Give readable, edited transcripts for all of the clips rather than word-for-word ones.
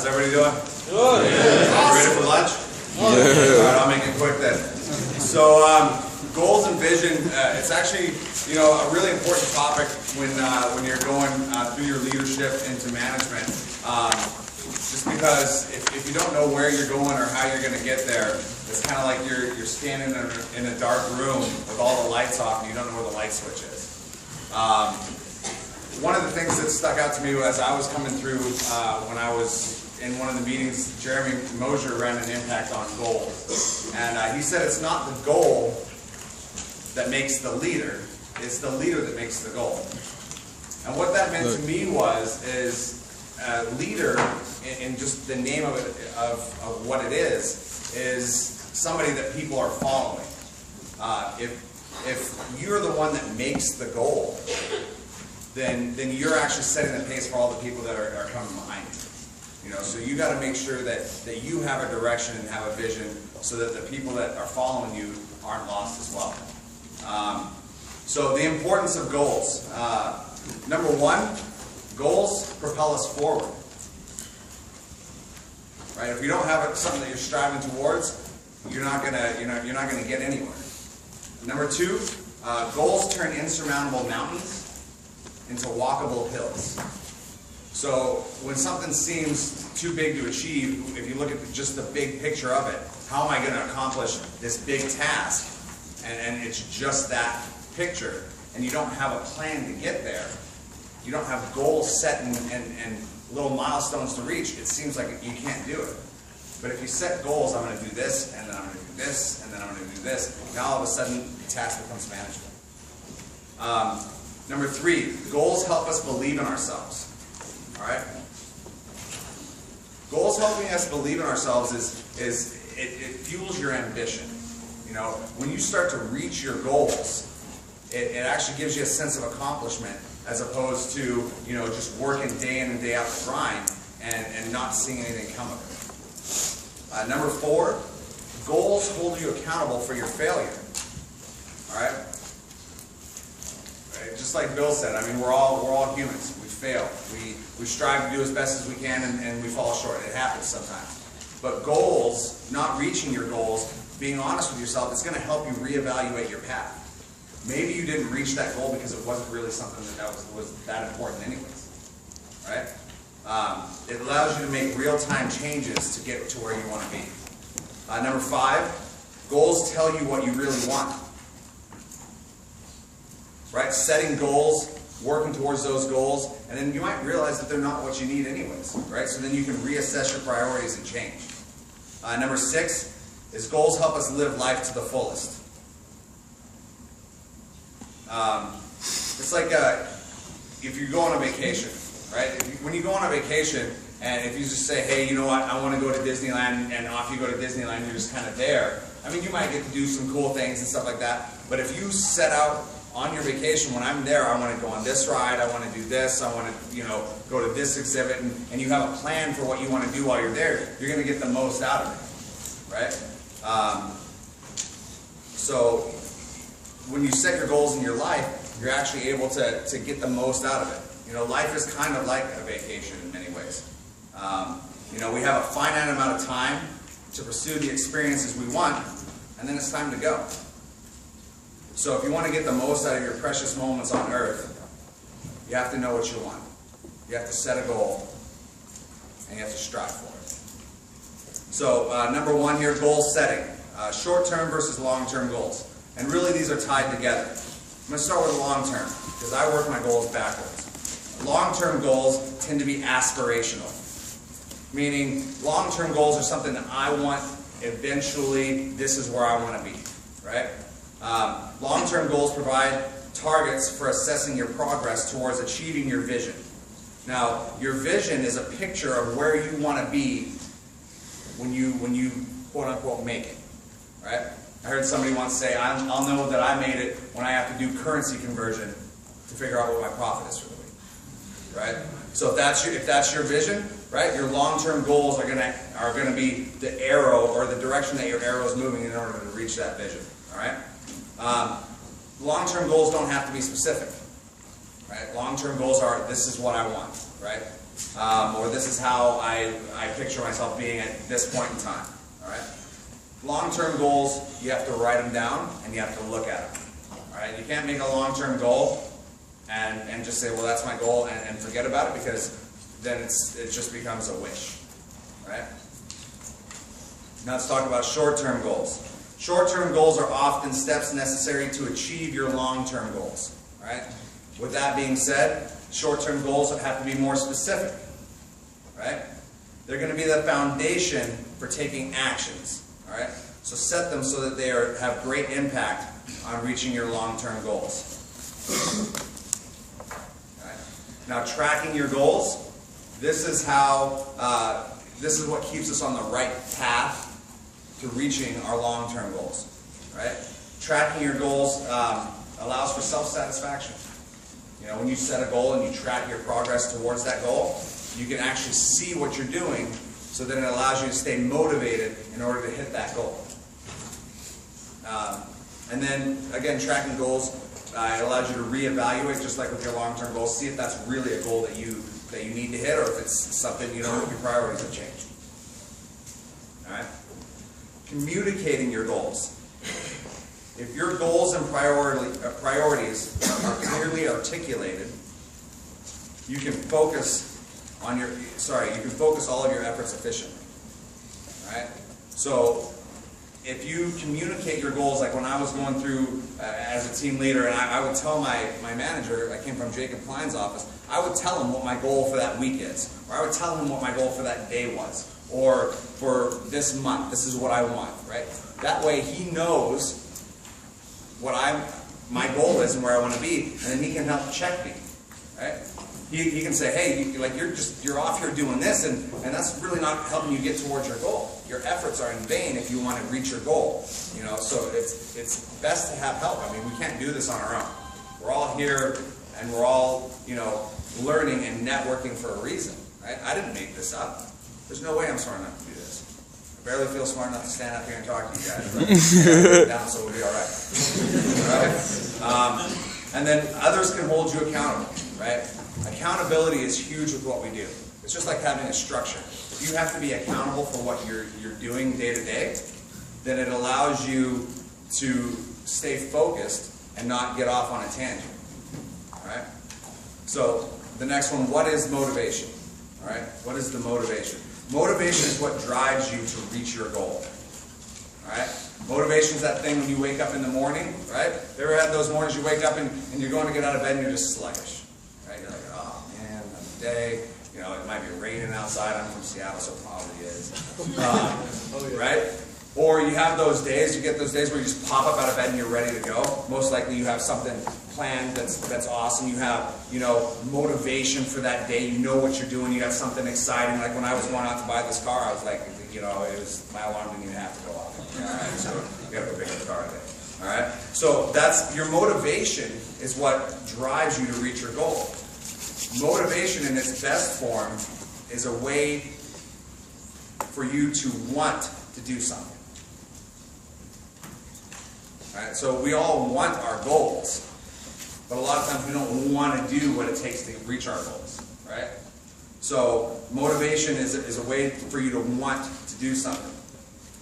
How's everybody doing? Good. Yeah. Ready for lunch? Yeah. All right, I'll make it quick then. So, goals and vision, it's actually, a really important topic when you're going through your leadership into management. Just because if you don't know where you're going or how you're going to get there, it's kind of like you're standing in a dark room with all the lights off and you don't know where the light switch is. One of the things that stuck out to me as I was coming through when I was in one of the meetings, Jeremy Mosier ran an impact on goals. And he said it's not the goal that makes the leader, it's the leader that makes the goal. And what that meant to me is a leader, in just the name of it, of what it is somebody that people are following. If you're the one that makes the goal, then you're actually setting the pace for all the people that are coming behind you. So you got to make sure that you have a direction and have a vision so that the people that are following you aren't lost as well. So the importance of goals. Number one, goals propel us forward. Right? If you don't have something that you're striving towards, you're not gonna get anywhere. Number two, goals turn insurmountable mountains into walkable hills. So when something seems too big to achieve, if you look at just the big picture of it, how am I going to accomplish this big task? And it's just that picture, and you don't have a plan to get there. You don't have goals set and little milestones to reach. It seems like you can't do it. But if you set goals, I'm going to do this, and then I'm going to do this, and then I'm going to do this, now all of a sudden the task becomes manageable. Number three, goals help us believe in ourselves. All right? Goals helping us believe in ourselves it fuels your ambition. When you start to reach your goals, it actually gives you a sense of accomplishment as opposed to just working day in and day out to grind and not seeing anything come of it. Number four, goals hold you accountable for your failure. All right? Just like Bill said, we're all humans. We fail. We strive to do as best as we can, and we fall short. It happens sometimes. But goals, not reaching your goals, being honest with yourself, it's going to help you reevaluate your path. Maybe you didn't reach that goal because it wasn't really something that was that important anyways. Right? It allows you to make real-time changes to get to where you want to be. Number five, goals tell you what you really want. Right? Setting goals, working towards those goals, and then you might realize that they're not what you need anyways. Right? So then you can reassess your priorities and change. Number six is goals help us live life to the fullest. It's like if you go on a vacation, right? When you go on a vacation, and if you just say, hey, you know what, I want to go to Disneyland, and off you go to Disneyland, you're just kind of there. You might get to do some cool things and stuff like that, but if you set out on your vacation, when I'm there, I want to go on this ride, I want to do this, I want to, go to this exhibit, and you have a plan for what you want to do while you're there, you're going to get the most out of it, right? So when you set your goals in your life, you're actually able to get the most out of it. Life is kind of like a vacation in many ways. We have a finite amount of time to pursue the experiences we want, and then it's time to go. So if you want to get the most out of your precious moments on earth, you have to know what you want. You have to set a goal, and you have to strive for it. So number one here, goal setting. Short-term versus long-term goals. And really these are tied together. I'm going to start with the long-term, because I work my goals backwards. Long-term goals tend to be aspirational. Meaning, long-term goals are something that I want, eventually, this is where I want to be. Right? Long-term goals provide targets for assessing your progress towards achieving your vision. Now, your vision is a picture of where you want to be when you quote-unquote make it. Right? I heard somebody once say, I'll know that I made it when I have to do currency conversion to figure out what my profit is for the week. Right? So if that's your vision, right, your long-term goals are gonna be the arrow or the direction that your arrow is moving in order to reach that vision. All right? Long-term goals don't have to be specific. Right? Long-term goals are, this is what I want. Right? or this is how I picture myself being at this point in time. All right. Long-term goals, you have to write them down and you have to look at them. All right. You can't make a long-term goal and just say, well, that's my goal, and forget about it, because then it just becomes a wish. All right. Now let's talk about short-term goals. Short-term goals are often steps necessary to achieve your long-term goals. All right. With that being said, short-term goals have to be more specific. Right? They're going to be the foundation for taking actions. All right. So set them so that they have great impact on reaching your long-term goals. All right. Now, tracking your goals. This is how. This is what keeps us on the right path to reaching our long-term goals. Right? Tracking your goals allows for self-satisfaction. You know, when you set a goal and you track your progress towards that goal, you can actually see what you're doing, so then it allows you to stay motivated in order to hit that goal. And then, again, tracking goals, it allows you to reevaluate, just like with your long-term goals, see if that's really a goal that you need to hit, or if it's something, you know, your priorities have changed. All right? Communicating your goals. If your goals and priorities are clearly articulated, you can focus on you can focus all of your efforts efficiently. All right? So if you communicate your goals, like when I was going through as a team leader, and I would tell my manager, I came from Jacob Klein's office, I would tell him what my goal for that week is, or I would tell him what my goal for that day was, or for this month, this is what I want, right? That way he knows what my goal is and where I want to be, and then he can help check me, right? He can say, hey, you're off here doing this, and that's really not helping you get towards your goal. Your efforts are in vain if you want to reach your goal. You know, so it's best to have help. I mean, we can't do this on our own. We're all here, and we're all, you know, learning and networking for a reason. Right? I didn't make this up. There's no way I'm smart enough to do this. I barely feel smart enough to stand up here and talk to you guys. But down, so we'll be all right. All right? And then others can hold you accountable. Right? Accountability is huge with what we do. It's just like having a structure. If you have to be accountable for what you're doing day to day, then it allows you to stay focused and not get off on a tangent. All right? So the next one, what is motivation? All right? What is the motivation? Motivation is what drives you to reach your goal. All right? Motivation is that thing when you wake up in the morning, right? You ever had those mornings you wake up and you're going to get out of bed and you're just sluggish? Right? You're like, oh man, another day. You know, it might be raining outside. I'm from Seattle, so it probably is. Right? Or you have those days, you get those days where you just pop up out of bed and you're ready to go. Most likely you have something planned that's awesome. You have, you know, motivation for that day. You know what you're doing. You got something exciting. Like when I was going out to buy this car, I was like, you know, my alarm didn't even have to go off. All right, so you got to go pick up the car today. All right? So that's your motivation is what drives you to reach your goal. Motivation in its best form is a way for you to want to do something. All right? So we all want our goals, but a lot of times we don't want to do what it takes to reach our goals. Right? So motivation is a way for you to want to do something.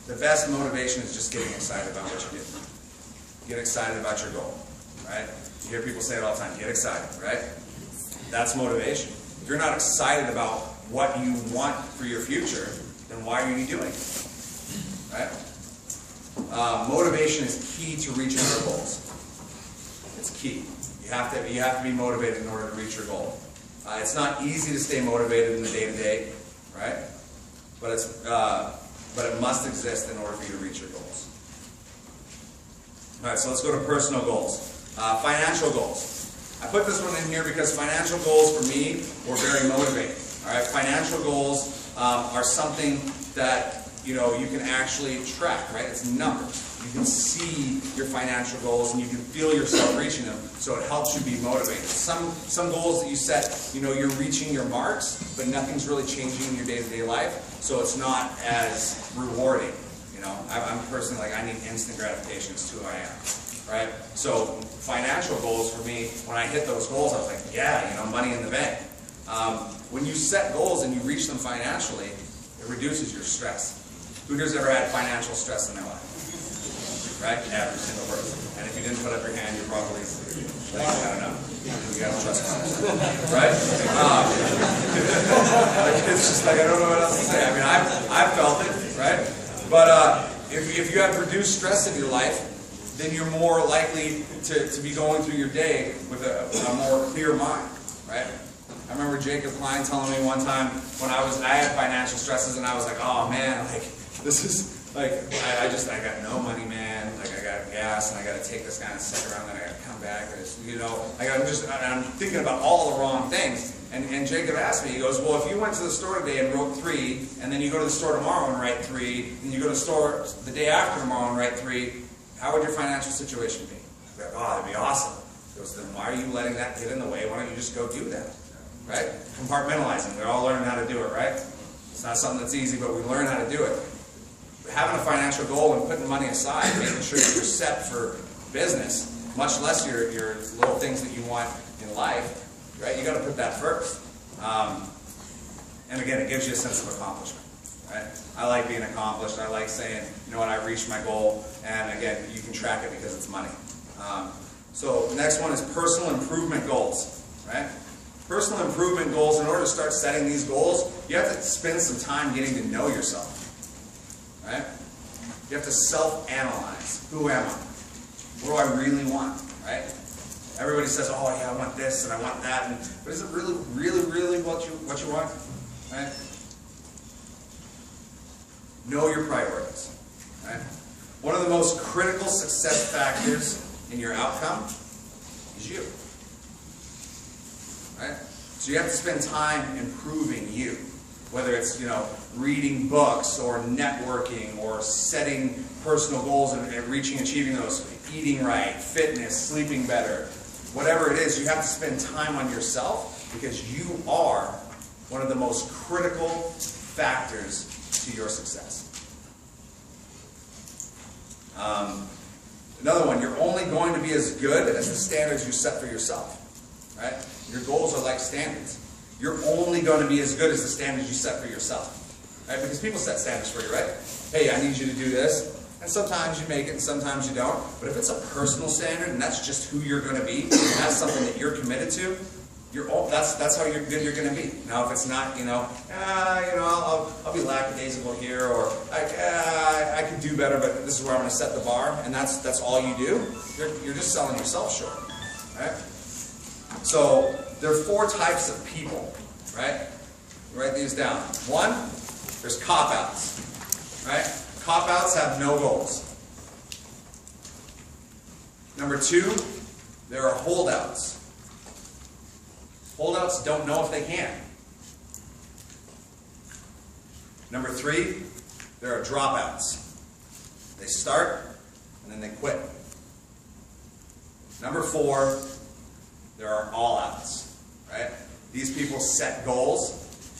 The best motivation is just getting excited about what you do. Get excited about your goal. Right? You hear people say it all the time, get excited, right? That's motivation. If you're not excited about what you want for your future, then why are you doing it? Right? Motivation is key to reaching our goals. It's key. You have to be motivated in order to reach your goal. It's not easy to stay motivated in the day-to-day, right? But it must exist in order for you to reach your goals. All right, so let's go to personal goals. Financial goals. I put this one in here because financial goals for me were very motivating. All right, financial goals are something that you can actually track. Right, it's numbers. You can see your financial goals and you can feel yourself reaching them. So it helps you be motivated. Some goals that you set, you're reaching your marks, but nothing's really changing in your day-to-day life. So it's not as rewarding. I'm a person like I need instant gratification. It's who I am. Right? So financial goals for me, when I hit those goals, I was like, yeah, money in the bank. When you set goals and you reach them financially, it reduces your stress. Who has ever had financial stress in their life? Right? Every single person. And if you didn't put up your hand, you're probably, like, I don't know. You got to trust me. Right? It's just like, I don't know what else to say. I mean, I've felt it, right? But if you have reduced stress in your life, then you're more likely to be going through your day with a more clear mind, right? I remember Jacob Klein telling me one time when I had financial stresses and I was like, oh man, like this is like I got no money, man. Like I got gas and I got to take this guy and stick around and I got to come back. I'm thinking about all the wrong things. And Jacob asked me, he goes, well, if you went to the store today and wrote 3, and then you go to the store tomorrow and write 3, and you go to the store the day after tomorrow and write 3, how would your financial situation be? I'd be like, oh, that'd be awesome. He goes, then why are you letting that get in the way? Why don't you just go do that? Right? Compartmentalizing. We're all learning how to do it, right? It's not something that's easy, but we learn how to do it. Having a financial goal and putting money aside, making sure that you're set for business, much less your little things that you want in life, right? You got to put that first. And again, it gives you a sense of accomplishment. Right? I like being accomplished. I like saying, you know what, I reached my goal. And again, you can track it because it's money. So the next one is personal improvement goals. Right? Personal improvement goals, in order to start setting these goals, you have to spend some time getting to know yourself. Right? You have to self-analyze. Who am I? What do I really want? Right? Everybody says, oh yeah, I want this and I want that. But is it really, really, really what you want? Right? Know your priorities. Right? One of the most critical success factors in your outcome is you. Right? So you have to spend time improving you. Whether it's, reading books or networking or setting personal goals and achieving those, eating right, fitness, sleeping better, whatever it is, you have to spend time on yourself because you are one of the most critical factors to your success. Another one, you're only going to be as good as the standards you set for yourself. Right? Your goals are like standards. You're only going to be as good as the standards you set for yourself. Right? Because people set standards for you, right? Hey, I need you to do this. And sometimes you make it and sometimes you don't. But if it's a personal standard and that's just who you're going to be, and that's something that you're committed to, that's how good you're going to be. Now, if it's not, I'll be lackadaisical here, or I could do better, but this is where I'm going to set the bar, and that's all you do, you're just selling yourself short. Right? So there are 4 types of people, right? Write these down. 1, there's cop-outs, right? Cop-outs have no goals. Number 2, there are holdouts. Holdouts don't know if they can. Number 3, there are dropouts. They start and then they quit. Number 4, there are all-outs, right? These people set goals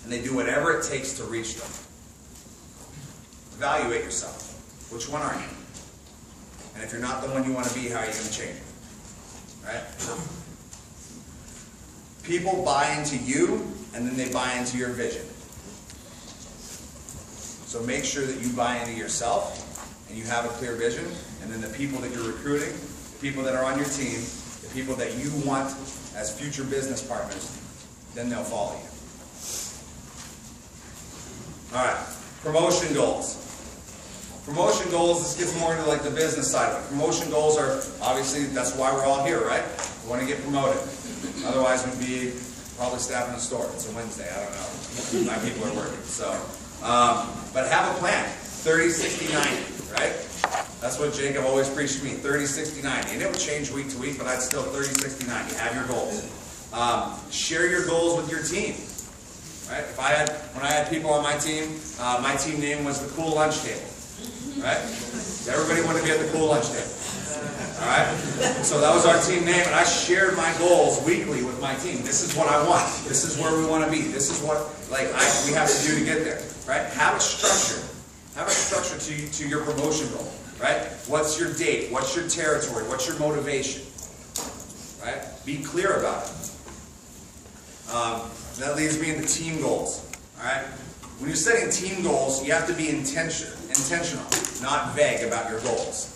and they do whatever it takes to reach them. Evaluate yourself. Which one are you? And if you're not the one you want to be, how are you going to change it? Right? People buy into you and then they buy into your vision. So make sure that you buy into yourself and you have a clear vision, and then the people that you're recruiting, the people that are on your team, the people that you want as future business partners, then they'll follow you. Alright, promotion goals. Promotion goals, this gets more into like the business side of it. Promotion goals are, obviously, that's why we're all here, right? We want to get promoted. Otherwise we'd be probably staffing a store. It's a Wednesday, I don't know. My people are working. So, but have a plan. 30, 60, 90, right? That's what Jacob always preached to me, 30, 60, 90. And it would change week to week, but I'd still 30, 60, 90. Have your goals. Share your goals with your team. Right? When I had people on my team name was the cool lunch table. Right? Everybody wanted to be at the cool lunch table. Alright? So that was our team name, and I shared my goals weekly with my team. This is what I want. This is where we want to be. This is what we have to do to get there. Right? Have a structure. Have a structure to your promotion goal. Right? What's your date? What's your territory? What's your motivation? Right? Be clear about it. that leads me into team goals. All right? When you're setting team goals, you have to be intentional, not vague about your goals.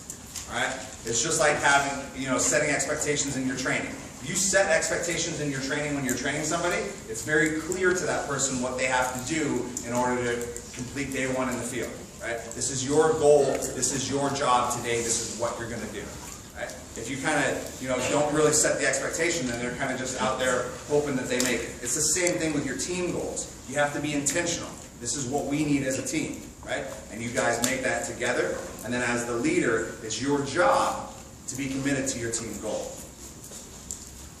All right? It's just like having, setting expectations in your training. If you set expectations in your training when you're training somebody, it's very clear to that person what they have to do in order to complete day one in the field. Right? This is your goal. This is your job today. This is what you're going to do. Right? If you kind of, don't really set the expectation, then they're kind of just out there hoping that they make it. It's the same thing with your team goals. You have to be intentional. This is what we need as a team, right? And you guys make that together. And then as the leader, it's your job to be committed to your team goal.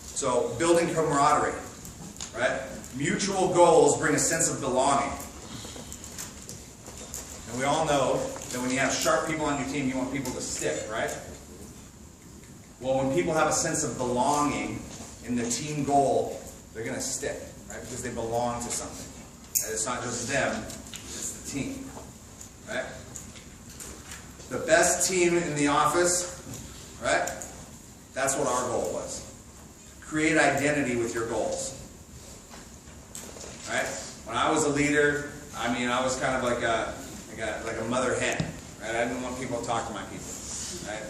So building camaraderie, right? Mutual goals bring a sense of belonging. And we all know that when you have sharp people on your team, you want people to stick, right? Well, when people have a sense of belonging in the team goal, they're going to stick, right? Because they belong to something. And it's not just them, it's the team, right? The best team in the office, right? That's what our goal was. Create identity with your goals, right? When I was a leader, I was kind of like a mother hen, right? I didn't want people to talk to my people, right?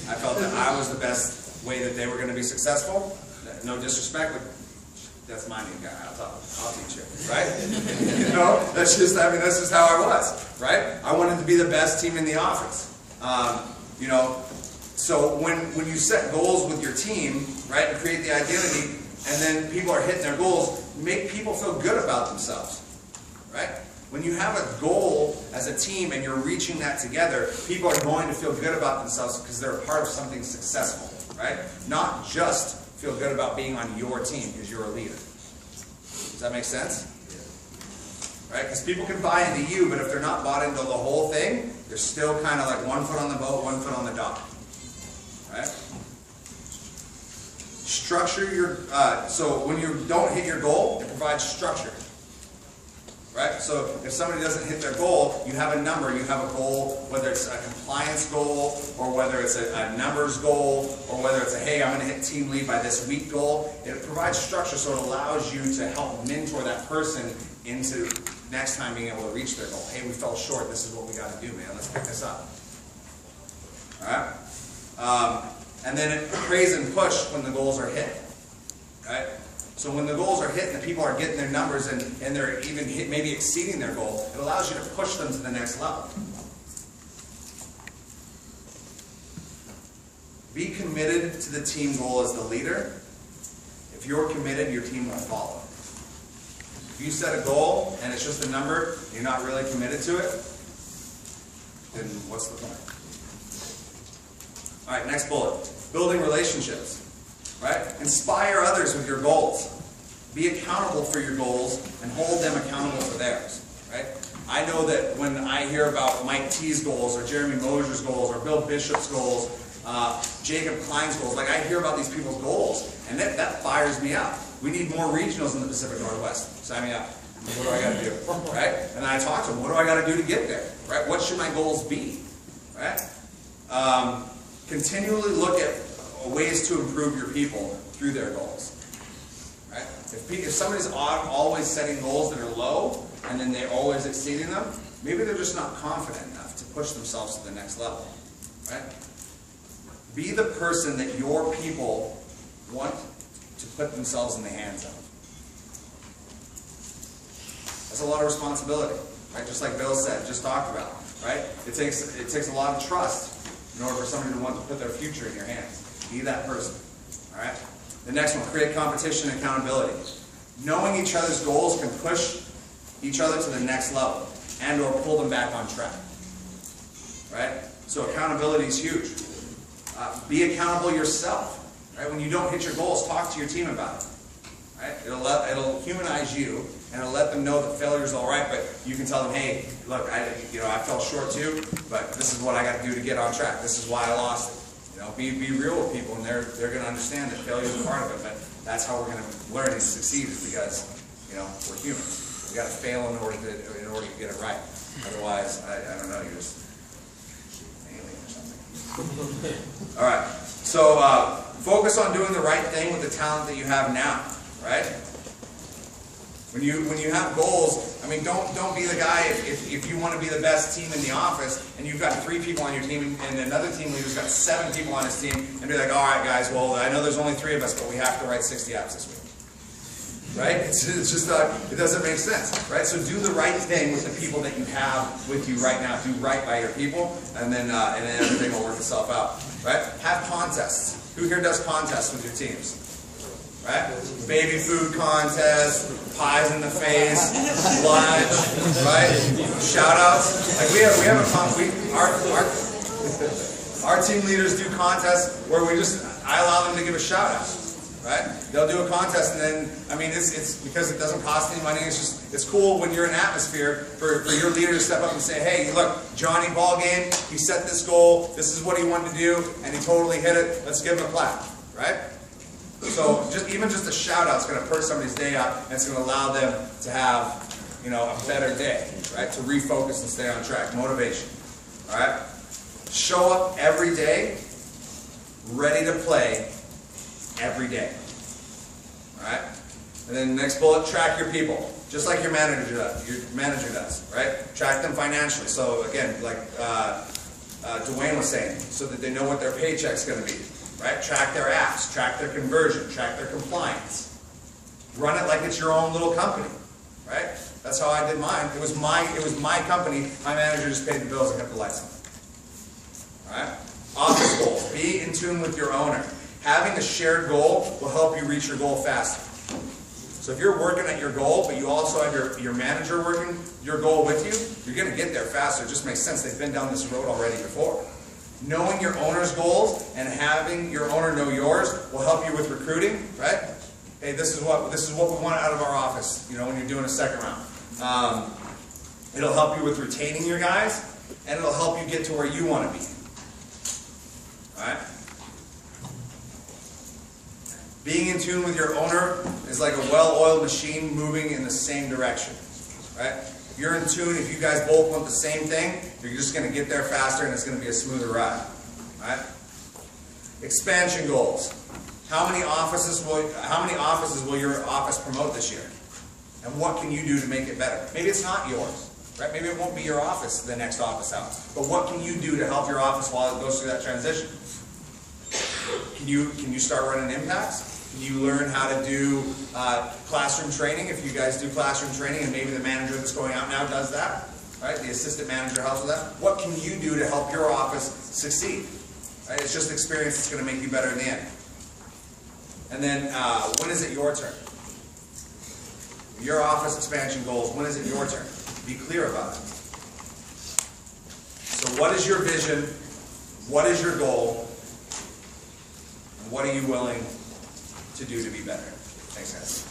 I felt that I was the best way that they were going to be successful. No disrespect, but that's my new guy. I'll teach you, right? That's just how I was, right? I wanted to be the best team in the office. So when you set goals with your team, right, and create the identity, and then people are hitting their goals, make people feel good about themselves, right? When you have a goal as a team and you're reaching that together, people are going to feel good about themselves because they're a part of something successful, right? Not just feel good about being on your team because you're a leader. Does that make sense? Right? Because people can buy into you, but if they're not bought into the whole thing, they're still kind of like one foot on the boat, one foot on the dock. Right? Structure your, so when you don't hit your goal, it provides structure. Right? So if somebody doesn't hit their goal, you have a number, you have a goal, whether it's a compliance goal, or whether it's a numbers goal, or whether it's a, hey, I'm going to hit team lead by this week goal. It provides structure, so it allows you to help mentor that person into next time being able to reach their goal. Hey, we fell short, this is what we got to do, man. Let's pick this up. Alright? And then it praise and push when the goals are hit. Right? So when the goals are hit and the people are getting their numbers and they're even maybe exceeding their goal, it allows you to push them to the next level. Be committed to the team goal as the leader. If you're committed, your team will follow. If you set a goal and it's just a number, and you're not really committed to it, then what's the point? All right, next bullet. Building relationships. Right? Inspire others with your goals. Be accountable for your goals and hold them accountable for theirs. Right? I know that when I hear about Mike T's goals or Jeremy Mosier's goals or Bill Bishop's goals, Jacob Klein's goals, like I hear about these people's goals and that fires me up. We need more regionals in the Pacific Northwest. Sign me up. What do I got to do? Right? And then I talk to them. What do I got to do to get there? Right? What should my goals be? Right? Continually look at ways to improve your people through their goals. Right? If somebody's always setting goals that are low and then they're always exceeding them, maybe they're just not confident enough to push themselves to the next level. Right? Be the person that your people want to put themselves in the hands of. That's a lot of responsibility. Right? Just like Bill said, just talked about. Right? It takes a lot of trust in order for somebody to want to put their future in your hands. Be that person. All right? The next one, create competition and accountability. Knowing each other's goals can push each other to the next level and or pull them back on track. Right? So accountability is huge. Be accountable yourself. Right? When you don't hit your goals, talk to your team about it. Right? It'll humanize you and it'll let them know that failure is all right, but you can tell them, hey, look, I fell short too, but this is what I got to do to get on track. This is why I lost it. Be real with people, and they're going to understand that failure is a part of it. But that's how we're going to learn and succeed, is because we're humans. We got to fail in order to get it right. Otherwise, I don't know, you're just an alien or something. All right. So focus on doing the right thing with the talent that you have now. Right? When you have goals, I mean, don't be the guy if you want to be the best team in the office and you've got 3 people on your team and another team leader's got 7 people on his team, and be like, all right guys, well I know there's only 3 of us, but we have to write 60 apps this week. Right? It's just it doesn't make sense. Right? So do the right thing with the people that you have with you right now. Do right by your people, and then everything will work itself out. Right? Have contests. Who here does contests with your teams? Right? Baby food contest, pies in the face, lunch, right? Shout outs. Like we have our team leaders do contests where I allow them to give a shout out. Right? They'll do a contest, and then I mean it's because it doesn't cost any money. It's cool when you're in an atmosphere for your leader to step up and say, hey, look, Johnny ball game, he set this goal, this is what he wanted to do, and he totally hit it. Let's give him a clap. Right? So even just a shout out is going to perk somebody's day up, and it's going to allow them to have, you know, a better day, right? To refocus and stay on track. Motivation. All right? Show up every day, ready to play every day. All right? And then next bullet, track your people, just like your manager does, right? Track them financially. So again, like Dwayne was saying, so that they know what their paycheck's going to be. Right? Track their apps, track their conversion, track their compliance. Run it like it's your own little company. Right? That's how I did mine. It was my company. My manager just paid the bills and kept the lights on. All right? Office goals. Be in tune with your owner. Having a shared goal will help you reach your goal faster. So if you're working at your goal, but you also have your manager working your goal with you, you're going to get there faster. It just makes sense. They've been down this road already before. Knowing your owner's goals and having your owner know yours will help you with recruiting, right? Hey, this is what we want out of our office, you know, when you're doing a second round. It'll help you with retaining your guys, and it'll help you get to where you want to be. All right? Being in tune with your owner is like a well-oiled machine moving in the same direction, right? If you're in tune, if you guys both want the same thing, you're just going to get there faster and it's going to be a smoother ride. All right? Expansion goals. How many offices will your office promote this year? And what can you do to make it better? Maybe it's not yours. Right? Maybe it won't be your office, the next office out. But what can you do to help your office while it goes through that transition? Can you start running impacts? Can you learn how to do classroom training if you guys do classroom training and maybe the manager that's going out now does that? Right? The assistant manager helps with that. What can you do to help your office succeed? Right? It's just experience that's going to make you better in the end. And then when is it your turn? Your office expansion goals, when is it your turn? Be clear about it. So what is your vision? What is your goal? And what are you willing to do to be better? Thanks, guys.